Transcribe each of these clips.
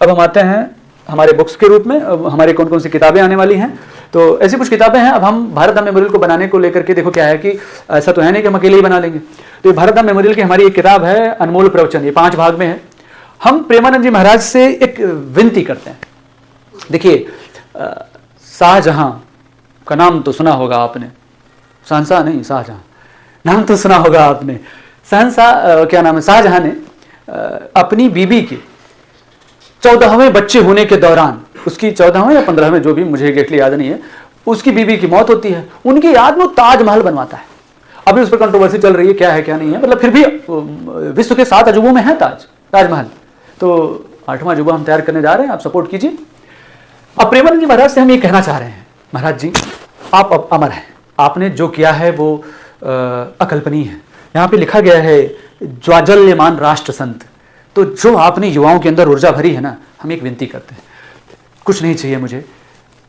अब हम आते हैं हमारे बुक्स के रूप में। अब हमारी कौन कौन सी किताबें आने वाली हैं, तो ऐसी कुछ किताबें हैं। अब हम भारत धाम मेमोरियल को बनाने को लेकर के देखो क्या है कि ऐसा तो है नहीं कि हम अकेले ही बना लेंगे। तो ये भारत धाम मेमोरियल की हमारी एक किताब है अनमोल प्रवचन, ये 5 भाग में है। हम प्रेमानंद जी महाराज से एक विनती करते हैं। देखिए, शाहजहां का नाम तो सुना होगा आपने, शहंशाह नहीं शाहजहां, नाम तो सुना होगा आपने। शहंशाह क्या नाम है, शाहजहां ने अपनी बीबी के 14वें बच्चे होने के दौरान, उसकी 14वें या 15वें, जो भी मुझे एग्जैक्टली याद नहीं है, उसकी बीबी की मौत होती है। उनकी याद में ताजमहल बनवाता है। अभी उस पर कंट्रोवर्सी चल रही है क्या है क्या नहीं है, मतलब फिर भी विश्व के 7 अजूबों में है ताजमहल। तो 8वां अजूबा हम तैयार करने जा रहे हैं, आप सपोर्ट कीजिए। अब प्रेमानंद जी महाराज से हम ये कहना चाह रहे हैं, महाराज जी आप अब अमर हैं, आपने जो किया है वो अकल्पनीय है। यहाँ पे लिखा गया है ज्वाजल्यमान राष्ट्र संत। तो जो आपने युवाओं के अंदर ऊर्जा भरी है ना, हम एक विनती करते हैं, कुछ नहीं चाहिए मुझे,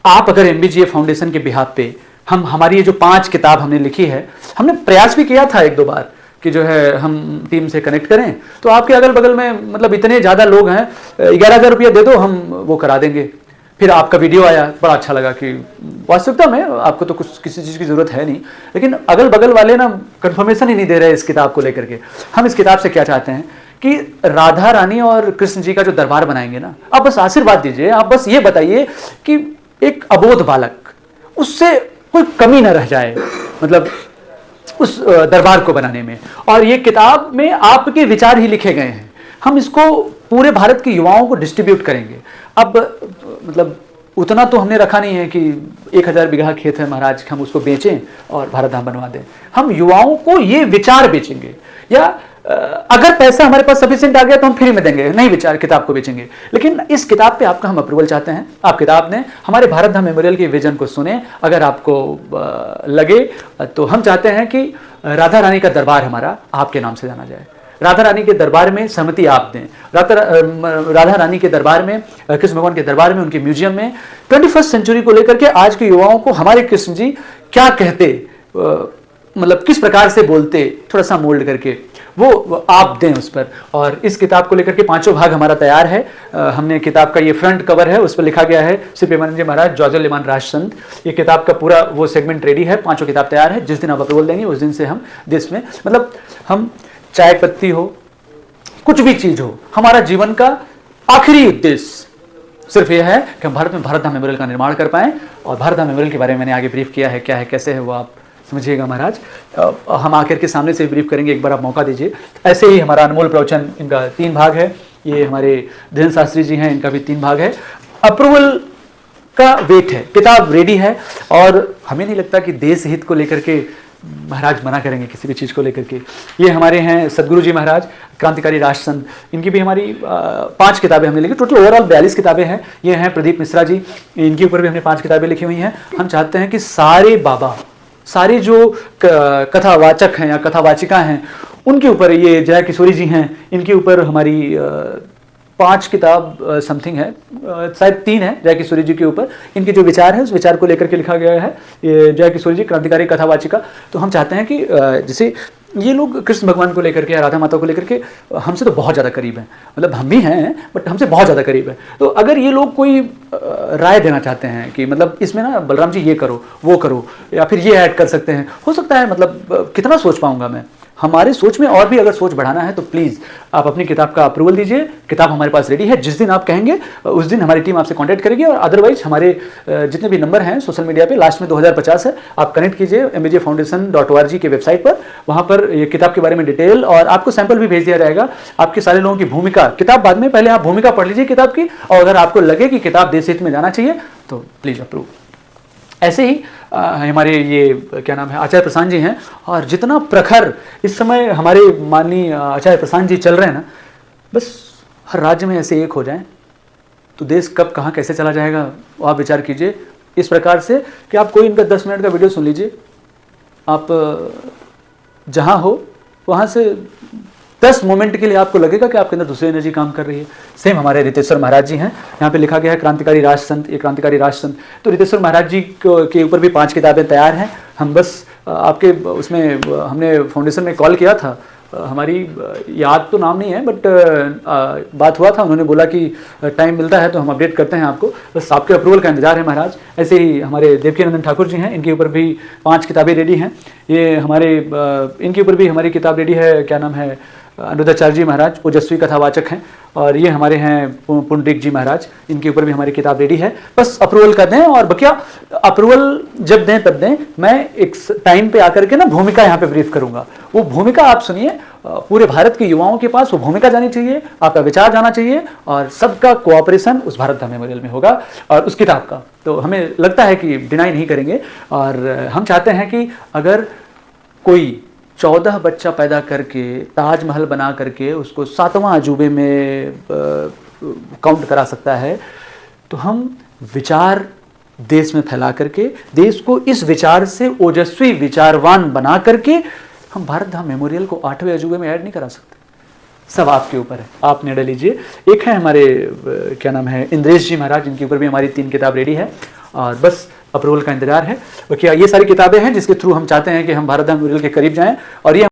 आप अगर MBGA फाउंडेशन के बिहाफ पे हमारी ये जो 5 किताब हमने लिखी है, हमने प्रयास भी किया था 1-2 बार कि जो है हम टीम से कनेक्ट करें, तो आपके अगल बगल में मतलब इतने ज़्यादा लोग हैं, 11,000 रुपया दे दो, हम वो करा देंगे। फिर आपका वीडियो आया, बड़ा अच्छा लगा कि वास्तविकता में आपको तो कुछ किसी चीज़ की ज़रूरत है नहीं, लेकिन अगल बगल वाले ना कंफर्मेशन ही नहीं दे रहे इस किताब को लेकर के। हम इस किताब से क्या चाहते हैं कि राधा रानी और कृष्ण जी का जो दरबार बनाएंगे ना, आप बस आशीर्वाद दीजिए, आप बस ये बताइए कि एक अबोध बालक, उससे कोई कमी न रह जाए, मतलब उस दरबार को बनाने में। और ये किताब में आपके विचार ही लिखे गए हैं। हम इसको पूरे भारत के युवाओं को डिस्ट्रीब्यूट करेंगे। अब मतलब उतना तो हमने रखा नहीं है कि 1000 बीघा खेत है महाराज, हम उसको बेचें और भारत धाम बनवा दें। हम युवाओं को ये विचार बेचेंगे, या अगर पैसा हमारे पास सफिशिएंट आ गया तो हम फ्री में देंगे, नहीं विचार किताब को बेचेंगे। लेकिन इस किताब पे आपका हम अप्रूवल चाहते हैं। आप किताब ने हमारे भारत धाम मेमोरियल के विजन को सुने, अगर आपको लगे तो हम चाहते हैं कि राधा रानी का दरबार हमारा आपके नाम से जाना जाए। राधा रानी के दरबार में सहमति आप दें, राधा रानी के दरबार में, कृष्ण भगवान के दरबार में, उनके म्यूजियम में 21st सेंचुरी को लेकर के आज के युवाओं को हमारे कृष्ण जी क्या कहते, मतलब किस प्रकार से बोलते, थोड़ा सा मोल्ड करके वो आप दें उस पर। और इस किताब को लेकर के 5 भाग हमारा तैयार है। हमने किताब का ये फ्रंट कवर है, उस पर लिखा गया है श्री प्रेमानंद जी महाराज ज्वाजल्यमान राष्ट्र संत। ये किताब का पूरा वो सेगमेंट रेडी है, 5 किताब तैयार है। जिस दिन आप अप्रूवल देंगे उस दिन से हम देश में, मतलब हम चाय पत्ती हो, कुछ भी चीज हो, हमारा जीवन का आखिरी उद्देश्य सिर्फ यह है कि हम भारत में भारत धाम मेमोरियल का निर्माण कर पाएं। और भारत धाम मेमोरियल के बारे में मैंने आगे ब्रीफ किया है, क्या है कैसे है वो आप समझिएगा महाराज। हम आकर के सामने से ब्रीफ करेंगे, एक बार आप मौका दीजिए। ऐसे ही हमारा अनमोल प्रवचन, इनका 3 भाग है। ये हमारे धीरेन्द्र शास्त्री जी हैं, इनका भी 3 भाग है। अप्रूवल का वेट है, किताब रेडी है। और हमें नहीं लगता कि देश हित को लेकर के महाराज मना करेंगे किसी भी चीज़ को लेकर के। ये हमारे हैं सदगुरु जी महाराज क्रांतिकारी राष्ट्र संत, इनकी भी हमारी 5 किताबें हमने लिखी। टोटल ओवरऑल 42 किताबें हैं। ये हैं प्रदीप मिश्रा जी, इनके ऊपर भी हमने 5 किताबें लिखी हुई हैं। हम चाहते हैं कि सारे बाबा, सारे जो कथावाचक हैं या कथावाचिका हैं, उनके ऊपर, ये जया किशोरी जी हैं, इनके ऊपर हमारी 5 किताब समथिंग है, शायद 3 है जया किशोरी जी के ऊपर। इनके जो विचार है उस विचार को लेकर के लिखा गया है। ये जया किशोरी जी क्रांतिकारी कथावाचिका। तो हम चाहते हैं कि जैसे ये लोग कृष्ण भगवान को लेकर के या राधा माता को लेकर के हमसे तो बहुत ज़्यादा करीब हैं, मतलब हम भी हैं बट हमसे बहुत ज़्यादा करीब है। तो अगर ये लोग कोई राय देना चाहते हैं कि मतलब इसमें ना बलराम जी ये करो वो करो, या फिर ये ऐड कर सकते हैं, हो सकता है, मतलब कितना सोच पाऊंगा मैं। हमारे सोच में और भी अगर सोच बढ़ाना है तो प्लीज़ आप अपनी किताब का अप्रूवल दीजिए। किताब हमारे पास रेडी है, जिस दिन आप कहेंगे उस दिन हमारी टीम आपसे कांटेक्ट करेगी। और अदरवाइज हमारे जितने भी नंबर हैं सोशल मीडिया पे, लास्ट में 2050 है, आप कनेक्ट कीजिए mbgafoundation.org के वेबसाइट पर। वहाँ पर ये किताब के बारे में डिटेल और आपको सैंपल भी भेज दिया जाएगा। आपके सारे लोगों की भूमिका, किताब बाद में, पहले आप भूमिका पढ़ लीजिए किताब की, और अगर आपको लगे कि किताब देश हित में जाना चाहिए तो प्लीज़ अप्रूव। ऐसे ही हमारे ये क्या नाम है, आचार्य प्रशांत जी हैं। और जितना प्रखर इस समय हमारे माननीय आचार्य प्रशांत जी चल रहे हैं ना, बस हर राज्य में ऐसे एक हो जाएं तो देश कब कहाँ कैसे चला जाएगा आप विचार कीजिए। इस प्रकार से कि आप कोई इनका 10 मिनट का वीडियो सुन लीजिए, आप जहाँ हो वहाँ से 10 मोमेंट के लिए आपको लगेगा कि आपके अंदर दूसरी एनर्जी काम कर रही है। सेम हमारे रितेश्वर महाराज जी हैं, यहाँ पे लिखा गया है क्रांतिकारी राष्ट्र संत, ये क्रांतिकारी राष्ट्र संत। तो रितेश्वर महाराज जी के ऊपर भी 5 किताबें तैयार हैं। हम बस आपके उसमें हमने फाउंडेशन में कॉल किया था, हमारी याद तो नाम नहीं है, बट बात हुआ था, उन्होंने बोला कि टाइम मिलता है तो हम अपडेट करते हैं आपको, बस आपके अप्रूवल का इंतजार है महाराज। ऐसे ही हमारे देवकीनंदन ठाकुर जी हैं, इनके ऊपर भी 5 किताबें रेडी हैं। ये हमारे इनके ऊपर भी हमारी किताब रेडी है, क्या नाम है, अनुदाचार्य जी महाराज ओजस्वी कथावाचक हैं, और ये हमारे हैं पुंडरीक जी महाराज, इनके ऊपर भी हमारी किताब रेडी है। बस अप्रूवल कर दें, और बकिया अप्रूवल जब दें तब दें। मैं एक टाइम पे आकर के ना भूमिका यहाँ पे ब्रीफ करूंगा, वो भूमिका आप सुनिए। पूरे भारत के युवाओं के पास वो भूमिका जानी चाहिए, आपका विचार जाना चाहिए, और सबका कोऑपरेशन उस भारत धाम मेमोरियल में होगा और उस किताब का। तो हमें लगता है कि डिनाई नहीं करेंगे, और हम चाहते हैं कि अगर कोई 14 बच्चा पैदा करके ताजमहल बना करके उसको 7वां अजूबे में काउंट करा सकता है, तो हम विचार देश में फैला करके देश को इस विचार से ओजस्वी विचारवान बना करके हम भारत धाम मेमोरियल को 8वें अजूबे में ऐड नहीं करा सकते। सब आपके ऊपर है, आप निर्णय लीजिए। एक है हमारे क्या नाम है, इंद्रेश जी महाराज, इनके ऊपर भी हमारी 3 किताब रेडी है, और बस अप्रूवल का इंतजार है। क्या ये सारी किताबें हैं जिसके थ्रू हम चाहते हैं कि हम भारत धाम मेमोरियल के करीब जाएं, और ये